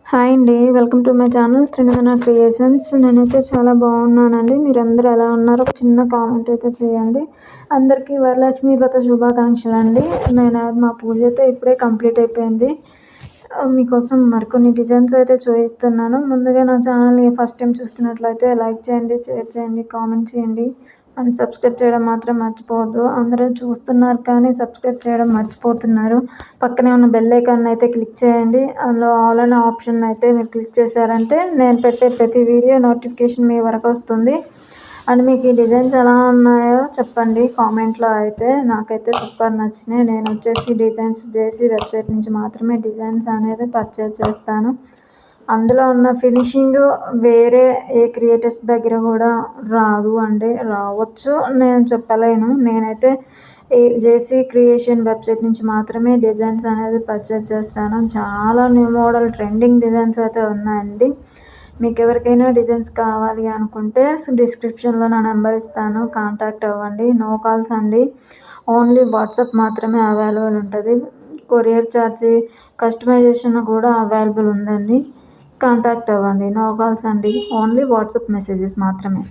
Hi అండి. Welcome to my channel శ్రీనగన creations. నేనైతే చాలా బాగున్నానండి. మీరందరూ ఎలా ఉన్నారు? ఒక చిన్న కామెంట్ అయితే చేయండి. అందరికీ వరలక్ష్మి వ్రత శుభాకాంక్షలు అండి. మా పూజ అయితే ఇప్పుడే కంప్లీట్ అయిపోయింది. మీకోసం మరికొన్ని డిజైన్స్ అయితే చూపిస్తున్నాను. ముందుగా నా ఛానల్ని ఫస్ట్ టైం చూస్తున్నట్లయితే లైక్ చేయండి, షేర్ చేయండి, కామెంట్ చేయండి అండ్ సబ్స్క్రైబ్ చేయడం మాత్రం మర్చిపోవద్దు. అందరూ చూస్తున్నారు కానీ సబ్స్క్రైబ్ చేయడం మర్చిపోతున్నారు. పక్కనే ఉన్న బెల్ ఐకాన్ అయితే క్లిక్ చేయండి. అందులో ఆల్ అనే ఆప్షన్ అయితే మీరు క్లిక్ చేశారంటే నేను పెట్టే ప్రతి వీడియో నోటిఫికేషన్ మీ వరకు వస్తుంది. అండ్ మీకు ఈ డిజైన్స్ ఎలా ఉన్నాయో చెప్పండి కామెంట్లో. అయితే నాకైతే సూపర్ నచ్చినాయి. నేను వచ్చేసి డిజైన్స్ చేసి వెబ్సైట్ నుంచి మాత్రమే డిజైన్స్ అనేది పర్చేజ్ చేస్తాను. అందులో ఉన్న ఫినిషింగ్ వేరే ఏ క్రియేటర్స్ దగ్గర కూడా రాదు అంటే రావచ్చు, నేను చెప్పలేను. నేనైతే జేసీ క్రియేషన్ వెబ్సైట్ నుంచి మాత్రమే డిజైన్స్ అనేది పర్చేజ్ చేస్తాను. చాలా న్యూ మోడల్ ట్రెండింగ్ డిజైన్స్ అయితే ఉన్నాయండి. మీకు ఎవరికైనా డిజైన్స్ కావాలి అనుకుంటే డిస్క్రిప్షన్లో నా నెంబర్ ఇస్తాను, కాంటాక్ట్ అవ్వండి. నో కాల్స్ అండి, ఓన్లీ వాట్సాప్ మాత్రమే అవైలబుల్ ఉంటుంది. కొరియర్ ఛార్జీ కస్టమైజేషన్ కూడా అవైలబుల్ ఉందండి. కాంటాక్ట్ అవ్వండి. నో కాల్స్ అండి, ఓన్లీ వాట్సాప్ మెసేజెస్ మాత్రమే.